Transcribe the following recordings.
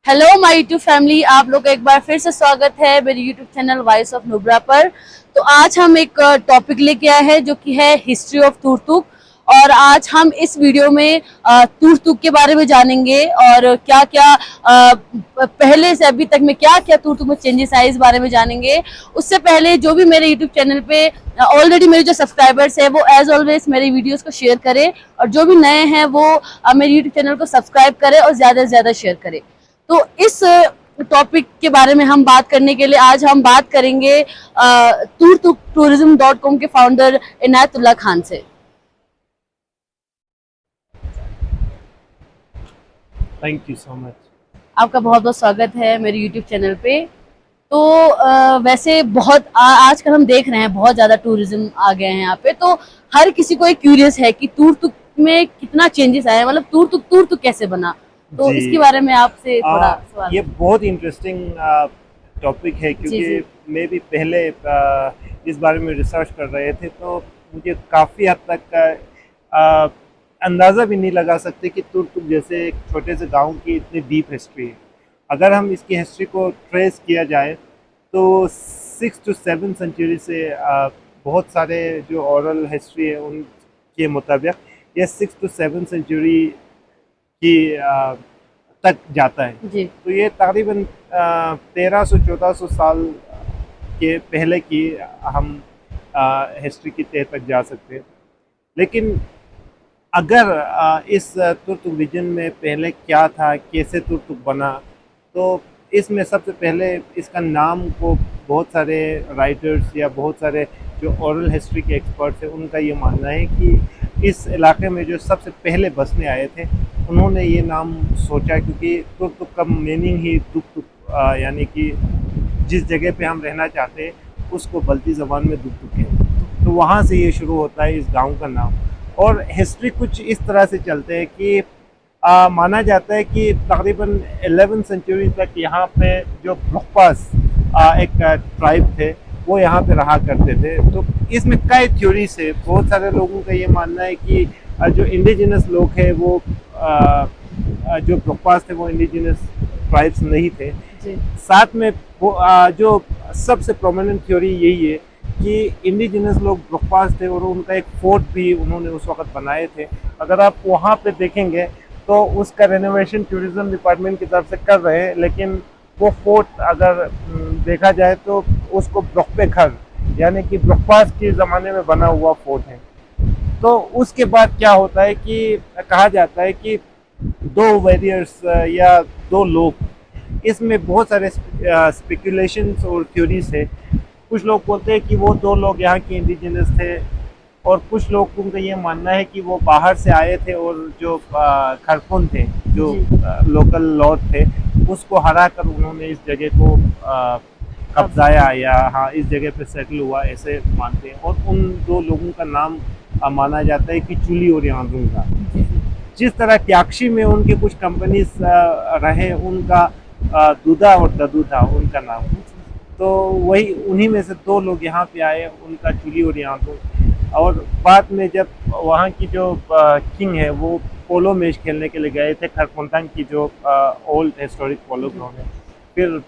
Hello my YouTube family, आप लोग का एक बार फिर से स्वागत है मेरे YouTube channel voice of Nubra पर। तो आज हम एक टॉपिक लेके आए हैं जो कि है हिस्ट्री ऑफ तुर्तुक। और आज हम इस वीडियो में तुर्तुक के बारे में जानेंगे और क्या क्या पहले से अभी तक में क्या क्या तुर्तुक में चेंजेस आए इस बारे में जानेंगे। उससे पहले जो भी मेरे यूट्यूब चैनल पे ऑलरेडी मेरे जो सब्सक्राइबर्स है वो एज ऑलवेज मेरी वीडियोस को शेयर करें, और जो भी नए हैं वो मेरे यूट्यूब चैनल को सब्सक्राइब करें और ज्यादा से ज्यादा शेयर करें। तो इस टॉपिक के बारे में हम बात करने के लिए आज हम बात करेंगे टूरिज्म.com के फाउंडर इनायतुल्लाह खान से। Thank you so much. आपका बहुत बहुत स्वागत है मेरे यूट्यूब चैनल पे। तो वैसे बहुत आजकल हम देख रहे हैं बहुत ज्यादा टूरिज्म आ गए हैं यहाँ पे। तो हर किसी को एक क्यूरियस है कि तुर्तुक में कितना चेंजेस आया, मतलब तुर्तुक कैसे बना। तो जी। इसके बारे में आपसे थोड़ा सवाल। ये बहुत इंटरेस्टिंग टॉपिक है जी क्योंकि जी मैं भी पहले इस बारे में रिसर्च कर रहे थे, तो मुझे काफ़ी हद तक आ, अंदाज़ा भी नहीं लगा सकते कि तुर्तुक जैसे एक छोटे से गांव की इतनी डीप हिस्ट्री है। अगर हम इसकी हिस्ट्री को ट्रेस किया जाए तो 6 to 7 सेंचुरी से बहुत सारे जो ओरल हिस्ट्री है उनके मुताबिक ये 6 to 7 सेंचुरी की तक जाता है। जी तो ये तकरीबन 1300-1400 साल के पहले की हम हिस्ट्री की तह तक जा सकते हैं। लेकिन अगर इस तुर्क रीजन में पहले क्या था, कैसे तुर्क बना, तो इसमें सबसे पहले इसका नाम को बहुत सारे राइटर्स या बहुत सारे जो ओरल हिस्ट्री के एक्सपर्ट्स हैं उनका ये मानना है कि इस इलाके में जो सबसे पहले बसने आए थे उन्होंने ये नाम सोचा, क्योंकि तुर्क का मीनिंग ही दुख तुक यानी कि जिस जगह पे हम रहना चाहते हैं उसको बल्ती ज़बान में दुख तुक है। तो वहाँ से ये शुरू होता है इस गांव का नाम। और हिस्ट्री कुछ इस तरह से चलते हैं कि माना जाता है कि तकरीबन 11 सेंचुरी तक यहाँ पे जो ब्रुक्पास एक ट्राइब थे वो यहाँ पे रहा करते थे। तो इसमें कई थ्योरी से बहुत सारे लोगों का ये मानना है कि जो इंडिजिनस लोग हैं वो जो ब्रुक्पास थे वो इंडिजिनस ट्राइब्स नहीं थे। जी साथ में वो जो सबसे प्रोमिनेंट थ्योरी यही है कि इंडिजिनस लोग ब्रुक्पास थे और उनका एक फोर्ट भी उन्होंने उस वक्त बनाए थे। अगर आप वहाँ पे देखेंगे तो उसका रेनोवेशन टूरिज्म डिपार्टमेंट की तरफ से कर रहे हैं, लेकिन वो फोर्ट अगर देखा जाए तो उसको ब्रुक्पे खर यानी कि ब्रुक्पास के ज़माने में बना हुआ फोर्ट है। तो उसके बाद क्या होता है कि कहा जाता है कि दो वेरियर्स या दो लोग, इसमें बहुत सारे स्पेकुलेशंस और थ्योरीज है। कुछ लोग बोलते हैं कि वो दो लोग यहाँ के इंडिजिनस थे, और कुछ लोगों का ये मानना है कि वो बाहर से आए थे और जो खरपुन थे, जो जी लोकल लॉर्ड थे, उसको हरा कर उन्होंने इस जगह को कब्जाया या हाँ इस जगह पे सेटल हुआ, ऐसे मानते हैं। और उन दो लोगों का नाम माना जाता है कि चुली और यांदुंगा। जी जी जिस तरह ट्याक्षी में उनके कुछ कंपनीज रहे, उनका दूधा और ददू था उनका नाम। तो वही उन्हीं में से दो लोग यहाँ पे आए, उनका चुली और यांदू। और बाद में जब वहाँ की जो किंग है वो पोलो मैच खेलने के लिए गए थे खरपुंतांग की जो ओल्ड हिस्टोरिक पोलो ग्राउंड है। फिर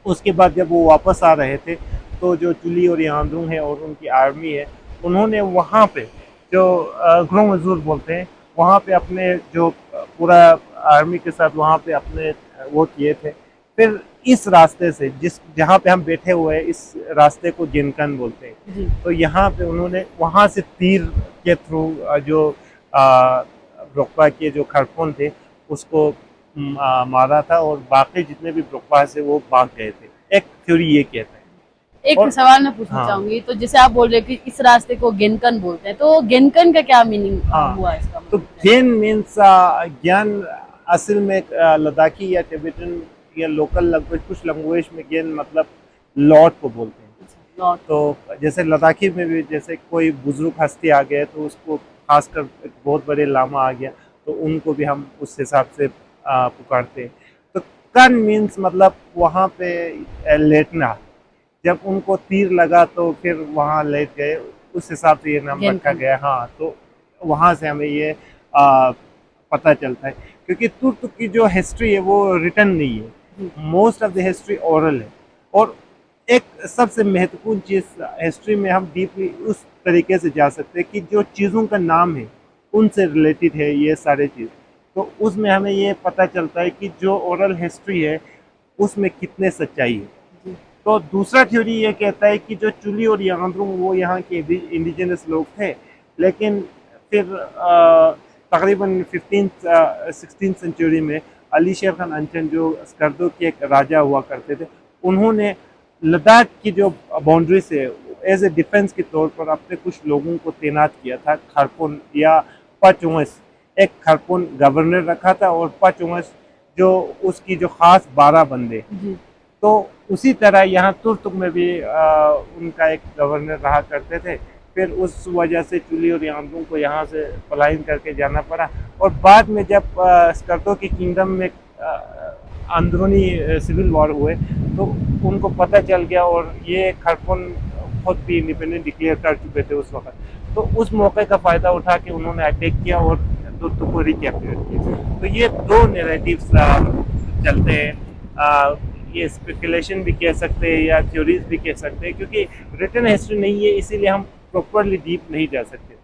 उसके बाद जब वो वापस आ रहे थे तो जो चुली और यांदुंग है और उनकी आर्मी है उन्होंने वहाँ पे जो ग्रो मजदूर बोलते हैं वहाँ पे अपने जो पूरा आर्मी के साथ वहाँ पे अपने वो किए थे। फिर इस रास्ते से जिस जहाँ पे हम बैठे हुए हैं इस रास्ते को जिनकन बोलते हैं। जी तो यहाँ पे उन्होंने वहाँ से तीर के थ्रू जो ब्रोकपा के जो खड़कौन थे उसको मारा था, और बाकी जितने भी ब्रोकपा से वो भाग गए थे, एक थ्योरी ये कहता है। एक और सवाल मैं पूछना हाँ चाहूंगी। तो जैसे आप बोल रहे हो कि इस रास्ते को गेनकन बोलते हैं, तो गेनकन का क्या मीनिंग हाँ, हुआ इसका तो मतलब? गेन मीन्स ज्ञान। असल में लद्दाखी या टिबेटन या लोकल लैंग्वेज, कुछ लैंग्वेज में गेन मतलब लॉर्ड को बोलते हैं। लॉर्ड। तो जैसे लद्दाखी में भी जैसे कोई बुजुर्ग हस्ती आ गए तो उसको खासकर एक बहुत बड़े लामा आ गया तो उनको भी हम उस हिसाब से पुकारते हैं। तो कन मीन्स मतलब वहाँ पे लेटना, जब उनको तीर लगा तो फिर वहाँ लेट गए, उस हिसाब से ये नाम रखा गेनकन। गया। हाँ, तो वहाँ से हमें ये आ, पता चलता है, क्योंकि तुर्क की जो हिस्ट्री है वो रिटर्न नहीं है, most of the history oral है। और एक सबसे महत्वपूर्ण चीज़ हिस्ट्री में हम डीपली उस तरीके से जा सकते हैं कि जो चीज़ों का नाम है उनसे रिलेटेड है ये सारे चीज़। तो उसमें हमें ये पता चलता है कि जो ओरल हिस्ट्री है उसमें कितने सच्चाई है। तो दूसरा थ्योरी ये कहता है कि जो चुली और यांगद्रुंग वो यहाँ के इंडिजिनस लोग थे, लेकिन फिर तकरीबन 16th सेंचुरी में अली शेर खान अंचन जो स्कर्दो के एक राजा हुआ करते थे, उन्होंने लद्दाख की जो बाउंड्री से एज ए डिफेंस के तौर पर अपने कुछ लोगों को तैनात किया था। खारपुन या पचवंश, एक खारपुन गवर्नर रखा था और पचवंश जो उसकी जो खास 12 बंदे। तो उसी तरह यहाँ तुर्तुक में भी उनका एक गवर्नर रहा करते थे। फिर उस वजह से चुली और यांगद्रुंग को यहाँ से पलायन करके जाना पड़ा, और बाद में जब स्कर्दो की किंगडम में अंदरूनी सिविल वॉर हुए तो उनको पता चल गया, और ये खारपुन खुद भी इंडिपेंडेंट डिक्लेयर कर चुके थे उस वक्त। तो उस मौके का फ़ायदा उठा के उन्होंने अटैक किया और तुर्तुक को रिकैप्चर किया। तो ये दो नैरेटिव्स चलते हैं। ये स्पेकुलेशन भी कह सकते हैं या थ्योरीज भी कह सकते हैं, क्योंकि रिटन हिस्ट्री नहीं है इसीलिए हम प्रॉपरली डीप नहीं जा सकते।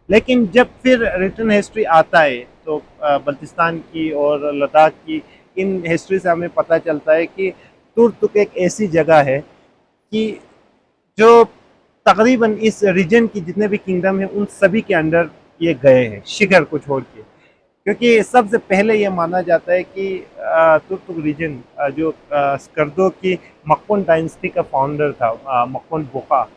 लेकिन जब फिर रिटन हिस्ट्री आता है तो बल्तिस्तान की और लद्दाख की, इन हिस्ट्री से हमें पता चलता है कि तुर्तुक एक ऐसी जगह है कि जो तकरीबन इस रीजन की जितने भी किंगडम है उन सभी के अंडर ये गए हैं, शिखर को छोड़ के। क्योंकि सबसे पहले ये माना जाता है कि तुर्तुक रीजन जो स्कर्दो की मक्कुन डायनेस्टी का फाउंडर था, मक्कुन बोका,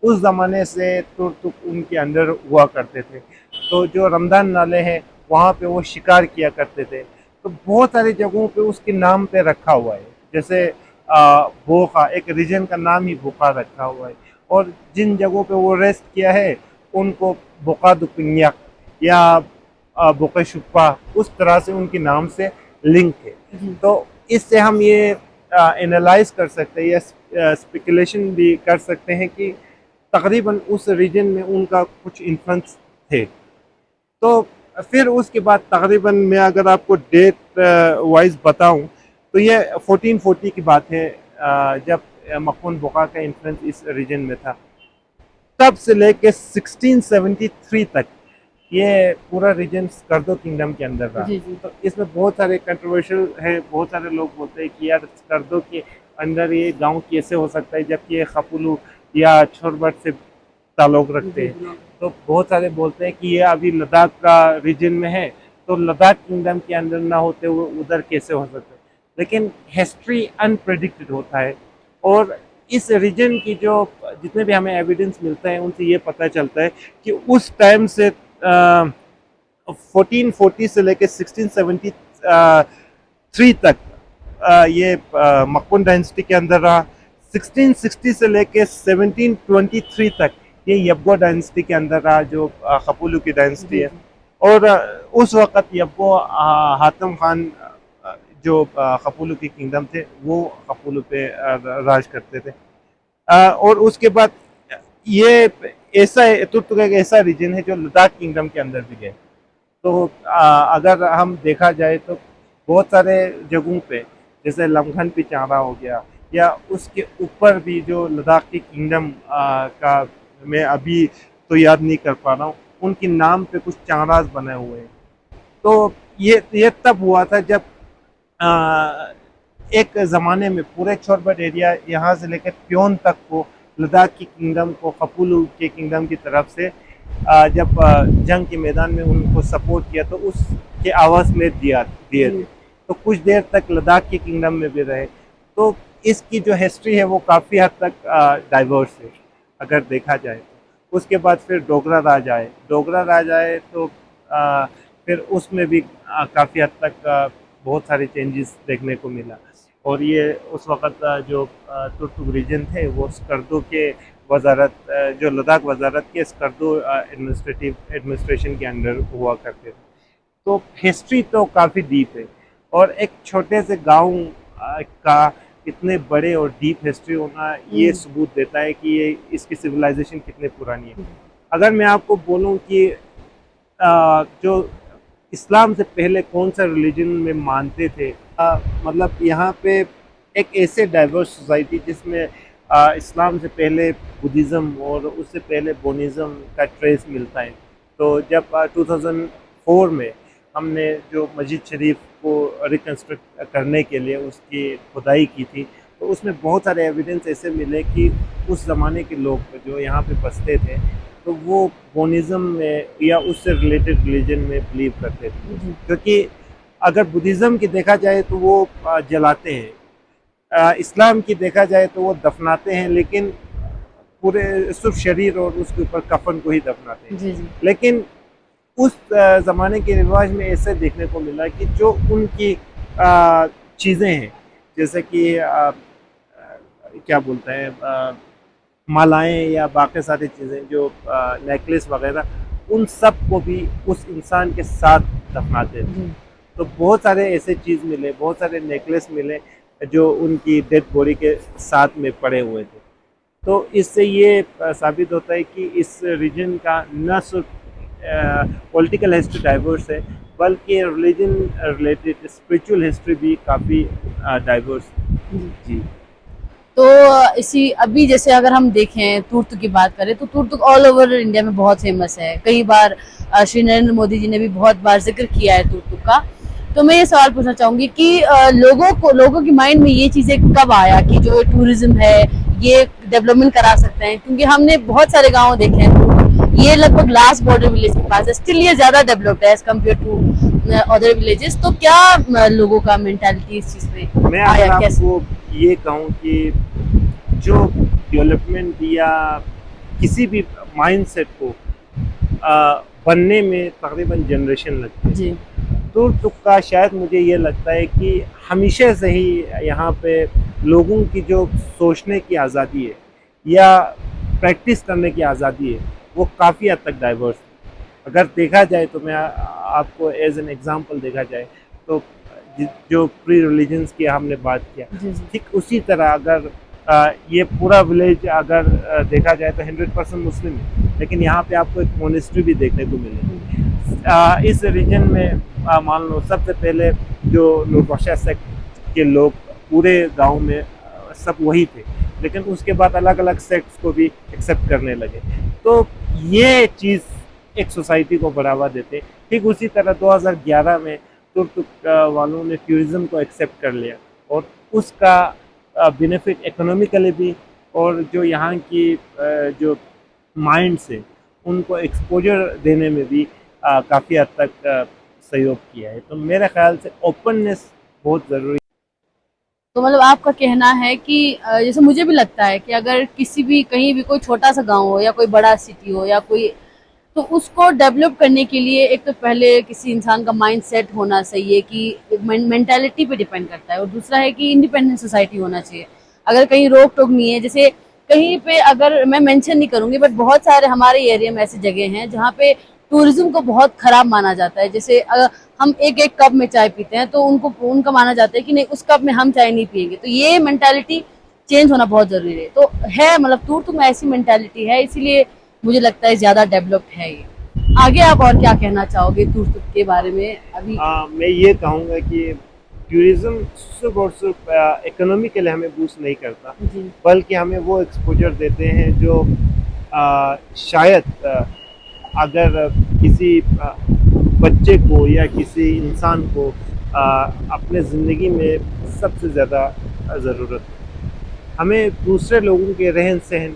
उस ज़माने से तुर्तुक उनके अंडर हुआ करते थे। तो जो रमदान नाले हैं वहाँ पे वो शिकार किया करते थे। तो बहुत सारी जगहों पे उसके नाम पे रखा हुआ है, जैसे बोखा, एक रीजन का नाम ही बोखा रखा हुआ है। और जिन जगहों पे वो रेस्ट किया है उनको बोका दुपिन्याक या बोका शुप्पा, उस तरह से उनके नाम से लिंक है। तो इससे हम ये एनालाइज कर सकते हैं या स्पेकुलेशन भी कर सकते हैं कि तकरीबन उस रीजन में उनका कुछ इन्फ्लुएंस थे। तो फिर उसके बाद तकरीबन मैं अगर आपको डेट वाइज बताऊं तो ये 1440 की बात है, जब मक्कुन बोका का इन्फ्लुएंस इस रीजन में था। तब से लेके 1673 तक ये पूरा रीजन स्कर्दो किंगडम के अंदर रहा। तो इसमें बहुत सारे कंट्रोवर्शियल है, बहुत सारे लोग बोलते हैं कि यार स्कर्दो के अंदर ये गांव कैसे हो सकता है जबकि ये खपुलू या छोरबट से ताल्लुक रखते हैं। तो बहुत सारे बोलते हैं कि ये अभी लद्दाख का रीजन में है, तो लद्दाख किंगडम के अंदर ना होते हुए उधर कैसे हो सकता है। लेकिन हिस्ट्री अनप्रेडिक्टेड होता है, और इस रीजन की जो जितने भी हमें एविडेंस मिलता है उनसे ये पता चलता है कि उस टाइम से 1440 से लेकर 1673 तक ये मक्कुन डायनेस्टी के अंदर रहा। 1660 से लेकर 1723 तक ये यब्गो डायनेस्टी के अंदर रहा, जो खपुलू की डायनेस्टी है। और उस वक़्त यब्गो हातम खान जो खपुलू की किंगडम थे वो खपुलू पे राज करते थे। और उसके बाद ये ऐसा तुर्क एक ऐसा रीजन है जो लद्दाख किंगडम के अंदर भी गए। तो अगर हम देखा जाए तो बहुत सारे जगहों पे जैसे लमखन पिचारा हो गया, या उसके ऊपर भी जो लद्दाख की किंगडम का मैं अभी तो याद नहीं कर पा रहा हूँ, उनके नाम पे कुछ चाराज बने हुए हैं। तो ये तब हुआ था जब एक ज़माने में पूरे छोरबट एरिया यहाँ से लेकर प्योन तक को लद्दाख की किंगडम को खपुलू के किंगडम की तरफ से जब जंग के मैदान में उनको सपोर्ट किया तो उसके आवाज़ में दिए थे। तो कुछ देर तक लद्दाख के किंगडम में भी रहे। तो इसकी जो हिस्ट्री है वो काफ़ी हद तक डाइवर्स है अगर देखा जाए तो। उसके बाद फिर डोगरा राज आए तो फिर उसमें भी काफ़ी हद तक बहुत सारे चेंजेस देखने को मिला। और ये उस वक़्त जो तुर्क रीजन थे वो स्कर्दो के वजारत, जो लद्दाख वजारत के स्कर्दो एडमिनिस्ट्रेशन के अंडर हुआ करते थे। तो हिस्ट्री तो काफ़ी डीप है, और एक छोटे से गांव का इतने बड़े और डीप हिस्ट्री होना ये सबूत देता है कि ये इसकी सिविलाइजेशन कितने पुरानी है। अगर मैं आपको बोलूं कि जो इस्लाम से पहले कौन सा रिलीजन में मानते थे। मतलब यहाँ पे एक ऐसे डाइवर्स सोसाइटी जिसमें इस्लाम से पहले बुद्धिज़्म और उससे पहले बोनिज़्म का ट्रेस मिलता है। तो जब 2004 में हमने जो मस्जिद शरीफ को रिकन्स्ट्रक्ट करने के लिए उसकी खुदाई की थी, तो उसमें बहुत सारे एविडेंस ऐसे मिले कि उस ज़माने के लोग जो यहाँ पे बसते थे, तो वो बोनिज़्म में या उससे रिलेटेड रिलीजन में बिलीव करते थे। जी क्योंकि अगर बुद्धिज़्म की देखा जाए तो वो जलाते हैं, इस्लाम की देखा जाए तो वो दफनाते हैं, लेकिन पूरे सिर्फ शरीर और उसके ऊपर कफन को ही दफनाते हैं। जी जी लेकिन उस ज़माने के रिवाज में ऐसे देखने को मिला कि जो उनकी चीज़ें हैं, जैसे कि क्या बोलते हैं, मालाएं या बाकी सारी चीज़ें जो नेकलेस वगैरह, उन सब को भी उस इंसान के साथ दफनाते थे। जी तो बहुत सारे ऐसे चीज़ मिले, बहुत सारे नेकलेस मिले जो उनकी डेड बॉडी के साथ में पड़े हुए थे। तो इससे ये साबित होता है कि इस रीजन का न सिर्फ पॉलिटिकल हिस्ट्री डाइवर्स है, बल्कि रिलीजन रिलेटेड स्पिरिचुअल हिस्ट्री भी काफ़ी डाइवर्स है। जी। जी। तो इसी अभी जैसे अगर हम देखें तुर्तुक की बात करें तो तुर्तुक ऑल ओवर इंडिया में बहुत फेमस है। कई बार श्री नरेंद्र मोदी जी ने भी बहुत बार जिक्र किया है तुर्तुक का। तो मैं ये सवाल पूछना चाहूंगी कि लोगों के माइंड में ये चीजें कब आया कि जो टूरिज्म है ये डेवलपमेंट करा सकते हैं, क्योंकि हमने बहुत सारे गांव देखे हैं, ये लगभग लास्ट बॉर्डर विलेज के पास है, स्टिल ये ज्यादा डेवलप्ड है as compare to other villages. तो क्या लोगों का मेंटालिटी इस चीज में मैं अगर आया, कैसे? आपको ये कहूँ कि जो डेवलपमेंट या किसी भी माइंडसेट को बनने में तकरीबन जनरेशन लगती है। जी तुर्क का शायद मुझे ये लगता है कि हमेशा से ही यहाँ पे लोगों की जो सोचने की आज़ादी है या प्रैक्टिस करने की आज़ादी है, वो काफ़ी हद तक डाइवर्स है। अगर देखा जाए तो मैं आपको एज एन एग्जांपल देखा जाए तो जो प्री रिलीजन्स की हमने बात किया, जी जी ठीक उसी तरह अगर ये पूरा विलेज अगर देखा जाए तो 100% मुस्लिम है, लेकिन यहाँ पे आपको एक मोनेस्ट्री भी देखने को मिलेगी। इस रीजन में मान लो सबसे पहले जो नूरबख्शा सेक्ट के लोग पूरे गांव में सब वही थे, लेकिन उसके बाद अलग अलग सेक्ट्स को भी एक्सेप्ट करने लगे। तो ये चीज़ एक सोसाइटी को बढ़ावा देते। ठीक उसी तरह 2011 में तुर्क वालों ने टूरिज़्म को एक्सेप्ट कर लिया और उसका बेनिफिट इकोनॉमिकली भी, और जो यहाँ की जो माइंड्स है उनको एक्सपोजर देने में भी काफ़ी हद तक सहयोग किया है। तो मेरे ख्याल से ओपननेस बहुत ज़रूरी। तो मतलब आपका कहना है कि जैसे मुझे भी लगता है कि अगर किसी भी कहीं भी कोई छोटा सा गांव हो या कोई बड़ा सिटी हो या कोई, तो उसको डेवलप करने के लिए एक तो पहले किसी इंसान का माइंड सेट होना चाहिए कि मेंटालिटी पे डिपेंड करता है, और दूसरा है कि इंडिपेंडेंट सोसाइटी होना चाहिए। अगर कहीं रोक टोक नहीं है, जैसे कहीं पे अगर मैं मेंशन नहीं करूंगी बट बहुत सारे हमारे एरिया में ऐसी जगह हैं जहाँ पे टूरिज्म को बहुत खराब माना जाता है। जैसे अगर हम एक एक कप में चाय पीते हैं तो उनका माना जाता है कि नहीं उस कप में हम चाय नहीं पियेंगे। तो ये मेंटालिटी चेंज होना बहुत जरूरी है। तो है मतलब तुर्क में ऐसी मेंटालिटी है, इसीलिए मुझे लगता है ज्यादा डेवलप्ड है ये। आगे आप और क्या कहना चाहोगे तुर्क के बारे में अभी? मैं ये कहूँगा कि टूरिज़्म सिर्फ और सिर्फ इकोनॉमी के लिए हमें बूस्ट नहीं करता, जी बल्कि हमें वो एक्सपोजर देते हैं जो शायद अगर किसी बच्चे को या किसी इंसान को अपने ज़िंदगी में सबसे ज़्यादा ज़रूरत है। हमें दूसरे लोगों के रहन सहन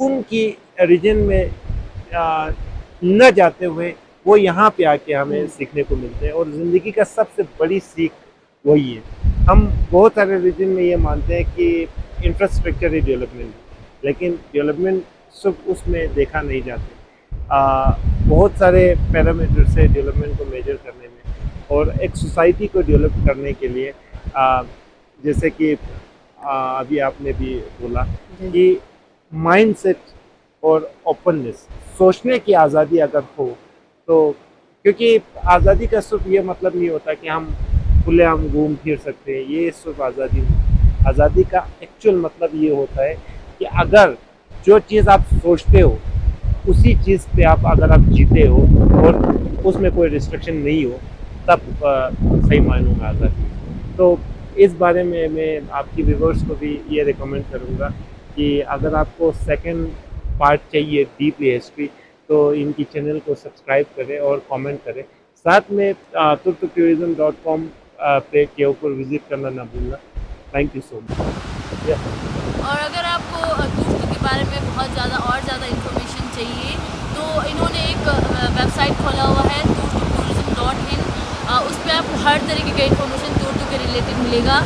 उनकी रीजन में न जाते हुए वो यहाँ पे आके हमें सीखने को मिलते हैं, और ज़िंदगी का सबसे बड़ी सीख वही है। हम बहुत सारे रीजन में ये मानते हैं कि इंफ्रास्ट्रक्चर ही डेवलपमेंट है, लेकिन डेवलपमेंट सिर्फ उसमें देखा नहीं जाते। बहुत सारे पैरामीटर्स है डेवलपमेंट को मेजर करने में, और एक सोसाइटी को डेवलप करने के लिए जैसे कि अभी आपने भी बोला कि माइंडसेट और ओपननेस, सोचने की आज़ादी अगर हो तो, क्योंकि आज़ादी का सिर्फ ये मतलब नहीं होता कि हम खुलेआम घूम फिर सकते हैं, ये सिर्फ आज़ादी नहीं। आज़ादी का एक्चुअल मतलब ये होता है कि अगर जो चीज़ आप सोचते हो उसी चीज़ पे आप अगर आप जीते हो और उसमें कोई रिस्ट्रिक्शन नहीं हो, तब सही मायनों में आज़ादी है। तो इस बारे में मैं आपकी व्यूअर्स को भी ये रिकमेंड करूँगा कि अगर आपको सेकंड पार्ट चाहिए डीपली हिस्ट्री, तो इनकी चैनल को सब्सक्राइब करें और कमेंट करें। साथ में turktourism.com पे के ऊपर विज़िट करना ना भूलना। Thank you so much. और अगर आपको तुर्क के बारे में बहुत ज़्यादा इन्फॉर्मेशन चाहिए तो इन्होंने एक वेबसाइट खोला हुआ है turktourism.in। उस पर आपको हर तरीके का इन्फॉर्मेशन तुर्क के रिलेटेड मिलेगा।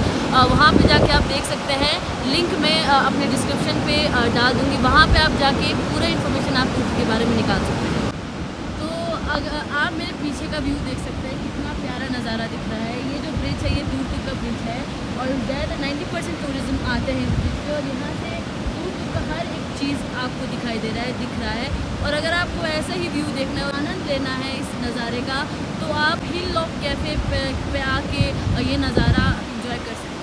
वहाँ पे जाके आप देख सकते हैं, लिंक मैं अपने डिस्क्रिप्शन पे डाल दूँगी, वहाँ पे आप जाके पूरा इन्फॉर्मेशन आप तुर्क के बारे में निकाल सकते हैं। तो अगर आप मेरे पीछे का व्यू देख सकते हैं, कितना प्यारा नज़ारा दिख रहा है। ये जो ब्रिज है ये तुर्क का ब्रिज है और ज़्यादा 90% टूरिज्म आते हैं इस ब्रिज पे और यहाँ से तुर्क का हर एक चीज़ आपको दिखाई दे रहा है, दिख रहा है। और अगर आपको ऐसा ही व्यू देखना है और आनंद लेना है इस नज़ारे का तो आप हिल लॉक कैफ़े पे आके ये नज़ारा एंजॉय कर सकते हैं।